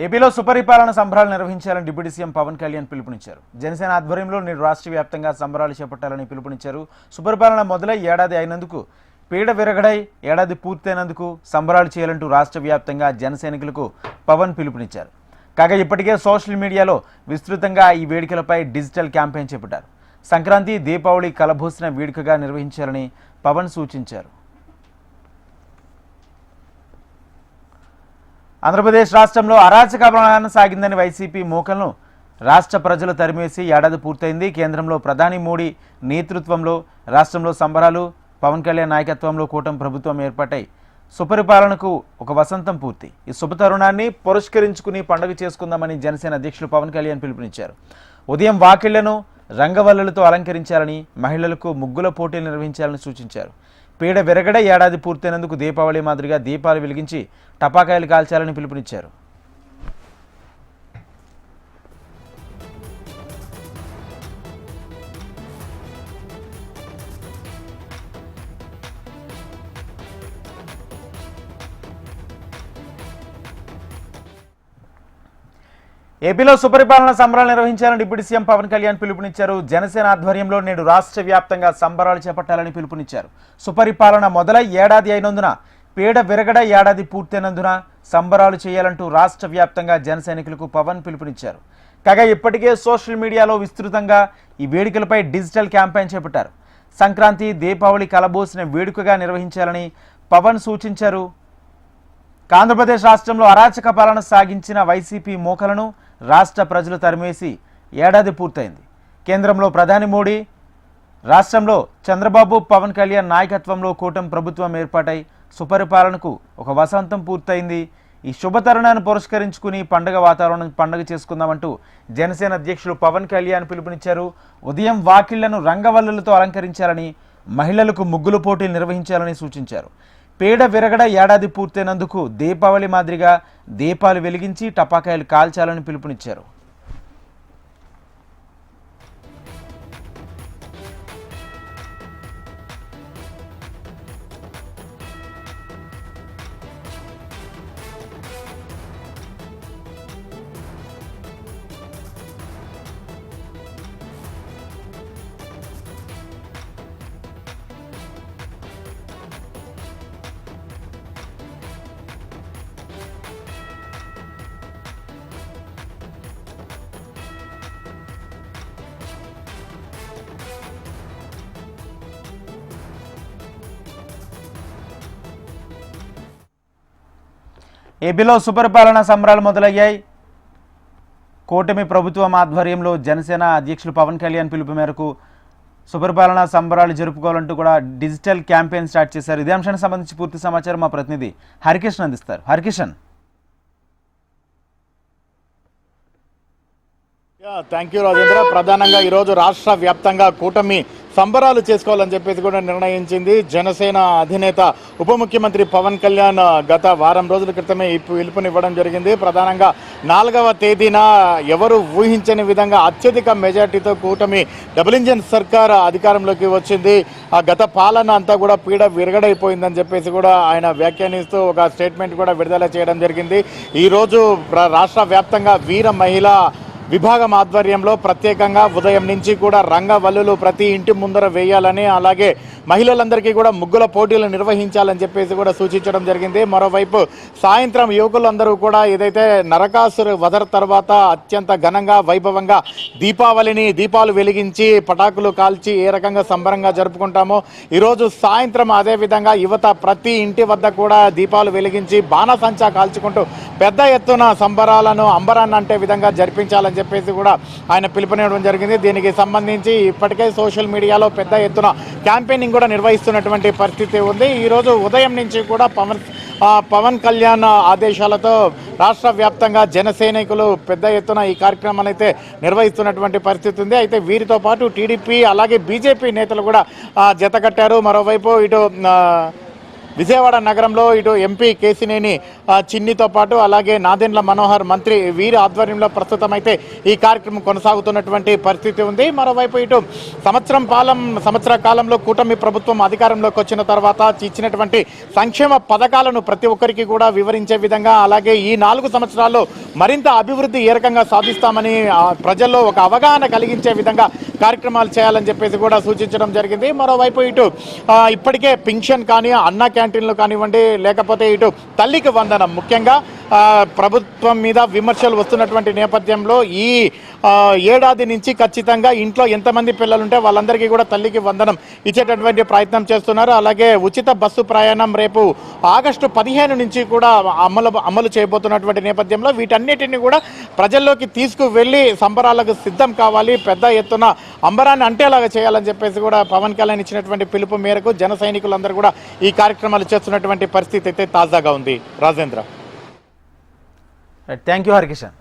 ఏపీలో సుపరిపాలన సంబరాలు నిర్వహించాలని డిప్యూటీ సీఎం పవన్ కళ్యాణ్ పిలుపునిచ్చారు. జనసేన ఆధ్వర్యంలో నేడు రాష్ట్ర వ్యాప్తంగా సంబరాలు చేపట్టాలని పిలుపునిచ్చారు. సుపరిపాలన మొదలై ఏడాది అయినందుకు, పీడ విరగడై ఏడాది పూర్తయినందుకు సంబరాలు చేయాలంటూ రాష్ట్ర వ్యాప్తంగా జనసైనికులకు పవన్ పిలుపునిచ్చారు. కాగా ఇప్పటికే సోషల్ మీడియాలో విస్తృతంగా ఈ వేడుకలపై డిజిటల్ క్యాంపెయిన్ చేపట్టారు. సంక్రాంతి, దీపావళి కలబోసిన వేడుకగా నిర్వహించాలని పవన్ సూచించారు. ఆంధ్రప్రదేశ్ రాష్ట్రంలో అరాచక పాలన సాగిందని వైసీపీ మూకలను రాష్ట్ర ప్రజలు తరిమేసి ఏడాది పూర్తయింది. కేంద్రంలో ప్రధాని మోడీ నేతృత్వంలో రాష్ట్రంలో సంబరాలు, పవన్ కళ్యాణ్ నాయకత్వంలో కూటమి ప్రభుత్వం ఏర్పాటై సుపరిపాలనకు ఒక వసంతం పూర్తి. ఈ శుభతరుణాన్ని పురస్కరించుకుని పండుగ చేసుకుందామని జనసేన అధ్యక్షులు పవన్ కళ్యాణ్ పిలుపునిచ్చారు. ఉదయం వాకిళ్లను రంగవల్లులతో అలంకరించాలని, మహిళలకు ముగ్గుల పోటీలు నిర్వహించాలని సూచించారు. పీడ విరగడ ఏడాది పూర్తయినందుకు దీపావళి మాదిరిగా దీపాలు వెలిగించి టపాకాయలు కాల్చాలని పిలుపునిచ్చారు. ఏపీలో సుపరిపాలన సంబరాలు నిర్వహించాలని డిప్యూటీ సీఎం పవన్ కళ్యాణ్ పిలుపునిచ్చారు. జనసేన ఆధ్వర్యంలో నేడు రాష్ట్ర వ్యాప్తంగా సంబరాలు చేపట్టాలని పిలుపునిచ్చారు. సుపరిపాలన మొదలై ఏడాది అయినందున, పీడ విరగడ ఏడాది పూర్తయినందున సంబరాలు చేయాలంటూ రాష్ట్ర వ్యాప్తంగా జనసైనికులకు పవన్ పిలుపునిచ్చారు. కాగా ఇప్పటికే సోషల్ మీడియాలో విస్తృతంగా ఈ వేడుకలపై డిజిటల్ క్యాంపెయిన్ చేపట్టారు. సంక్రాంతి, దీపావళి కలబోసిన వేడుకగా నిర్వహించాలని పవన్ సూచించారు. ఆంధ్రప్రదేశ్ రాష్ట్రంలో అరాచక పాలన సాగించిన వైసీపీ మూకలను రాష్ట్ర ప్రజలు తరిమేసి ఏడాది పూర్తయింది. కేంద్రంలో ప్రధాని మోడీ, రాష్ట్రంలో చంద్రబాబు, పవన్ కళ్యాణ్ నాయకత్వంలో కూటమి ప్రభుత్వం ఏర్పాటై సుపరిపాలనకు ఒక వసంతం పూర్తయింది. ఈ శుభతరుణాన్ని పురస్కరించుకుని పండుగ చేసుకుందామంటూ జనసేన అధ్యక్షులు పవన్ కళ్యాణ్ పిలుపునిచ్చారు. ఉదయం వాకిళ్లను రంగవల్లులతో అలంకరించాలని, మహిళలకు ముగ్గులు పోటీలు నిర్వహించాలని సూచించారు. పీడ విరగడ ఏడాది పూర్తయినందుకు దీపావళి మాదిరిగా దీపాలు వెలిగించి టపాకాయలు కాల్చాలని పిలుపునిచ్చారు. ఏపీలో సుపరిపాలన సంబరాలు మొదలయ్యాయి. కూటమి ప్రభుత్వం ఆధ్వర్యంలో జనసేన అధ్యక్షులు పవన్ కళ్యాణ్ పిలుపు మేరకు సుపరిపాలన సంబరాలు జరుపుకోవాలంటూ కూడా డిజిటల్ క్యాంపెయిన్ స్టార్ట్ చేశారు. ఇదే అంశానికి సంబంధించి పూర్తి సమాచారం మా ప్రతినిధి హరికిషన్ అందిస్తారు. హరికిషన్. Thank you Rajendra. ప్రధానంగా ఈరోజు రాష్ట్ర వ్యాప్తంగా కూటమి సంబరాలు చేసుకోవాలని చెప్పేసి కూడా నిర్ణయించింది జనసేన అధినేత ఉప ముఖ్యమంత్రి పవన్ కళ్యాణ్. గత వారం రోజుల క్రితమే పిలుపునివ్వడం జరిగింది. ప్రధానంగా 4వ తేదీన ఎవరు ఊహించని విధంగా అత్యధిక మెజార్టీతో కూటమి డబుల్ ఇంజిన్ సర్కార్ అధికారంలోకి వచ్చింది. ఆ గత పాలన అంతా కూడా పీడ విరగడైపోయిందని చెప్పేసి కూడా ఆయన వ్యాఖ్యానిస్తూ ఒక స్టేట్మెంట్ కూడా విడుదల చేయడం జరిగింది. ఈరోజు రాష్ట్ర వ్యాప్తంగా వీర మహిళా విభాగం ఆధ్వర్యంలో ప్రత్యేకంగా ఉదయం నుంచి కూడా రంగవల్లులు ప్రతి ఇంటి ముందర వేయాలని, అలాగే మహిళలందరికీ కూడా ముగ్గుల పోటీలు నిర్వహించాలని చెప్పేసి కూడా సూచించడం జరిగింది. మరోవైపు సాయంత్రం యువకులందరూ కూడా ఏదైతే నరకాసుర వధ తర్వాత అత్యంత ఘనంగా వైభవంగా దీపాలు వెలిగించి పటాకులు కాల్చి ఏ రకంగా సంబరంగా జరుపుకుంటామో ఈరోజు సాయంత్రం అదేవిధంగా యువత ప్రతి ఇంటి వద్ద కూడా దీపాలు వెలిగించి బాణసంచా కాల్చుకుంటూ పెద్ద ఎత్తున సంబరాలను అంబరాన్ని అంటే విధంగా జరిపించాలని చెప్పేసి కూడా ఆయన పిలుపునివ్వడం జరిగింది. దీనికి సంబంధించి ఇప్పటికే సోషల్ మీడియాలో పెద్ద ఎత్తున క్యాంపెయినింగ్ కూడా నిర్వహిస్తున్నటువంటి పరిస్థితి ఉంది. ఈరోజు ఉదయం నుంచి కూడా పవన్ కళ్యాణ్ ఆదేశాలతో రాష్ట్ర వ్యాప్తంగా జనసైనికులు పెద్ద ఎత్తున ఈ కార్యక్రమాన్ని అయితే నిర్వహిస్తున్నటువంటి పరిస్థితి ఉంది. అయితే వీరితో పాటు టీడీపీ అలాగే బీజేపీ నేతలు కూడా జతకట్టారు. మరోవైపు ఇటు విజయవాడ నగరంలో ఇటు ఎంపీ కేసినేని చిన్నితో పాటు అలాగే నాదెండ్ల మనోహర్ మంత్రి వీరి ఆధ్వర్యంలో ప్రస్తుతం అయితే ఈ కార్యక్రమం కొనసాగుతున్నటువంటి పరిస్థితి ఉంది. మరోవైపు ఇటు సంవత్సర కాలంలో కూటమి ప్రభుత్వం అధికారంలోకి వచ్చిన తర్వాత ఇచ్చినటువంటి సంక్షేమ పథకాలను ప్రతి ఒక్కరికి కూడా వివరించే విధంగా, అలాగే ఈ 4 సంవత్సరాల్లో మరింత అభివృద్ధి ఏ రకంగా సాధిస్తామని ప్రజల్లో ఒక అవగాహన కలిగించే విధంగా కార్యక్రమాలు చేయాలని చెప్పేసి కూడా సూచించడం జరిగింది. మరోవైపు ఇటు ఇప్పటికే పింఛన్ కానీ, అన్న క్యాంటీన్లు కానివ్వండి, లేకపోతే ఇటు తల్లికి వందనం, ముఖ్యంగా ప్రభుత్వం మీద విమర్శలు వస్తున్నటువంటి నేపథ్యంలో ఈ ఏడాది నుంచి ఖచ్చితంగా ఇంట్లో ఎంతమంది పిల్లలుంటే వాళ్ళందరికీ కూడా తల్లికి వందనం ఇచ్చేటటువంటి ప్రయత్నం చేస్తున్నారు. అలాగే ఉచిత బస్సు ప్రయాణం రేపు ఆగస్టు 15 నుంచి కూడా అమలు చేయబోతున్నటువంటి నేపథ్యంలో వీటన్నిటిని కూడా ప్రజల్లోకి తీసుకువెళ్ళి సంబరాలకు సిద్ధం కావాలి, పెద్ద ఎత్తున అంబరాన్ని అంటేలాగా చేయాలని చెప్పేసి కూడా పవన్ కళ్యాణ్ ఇచ్చినటువంటి పిలుపు మేరకు జన సైనికులందరూ కూడా ఈ కార్యక్రమాలు చేస్తున్నటువంటి పరిస్థితి అయితే తాజాగా ఉంది. Rajendra, thank you Harikishan.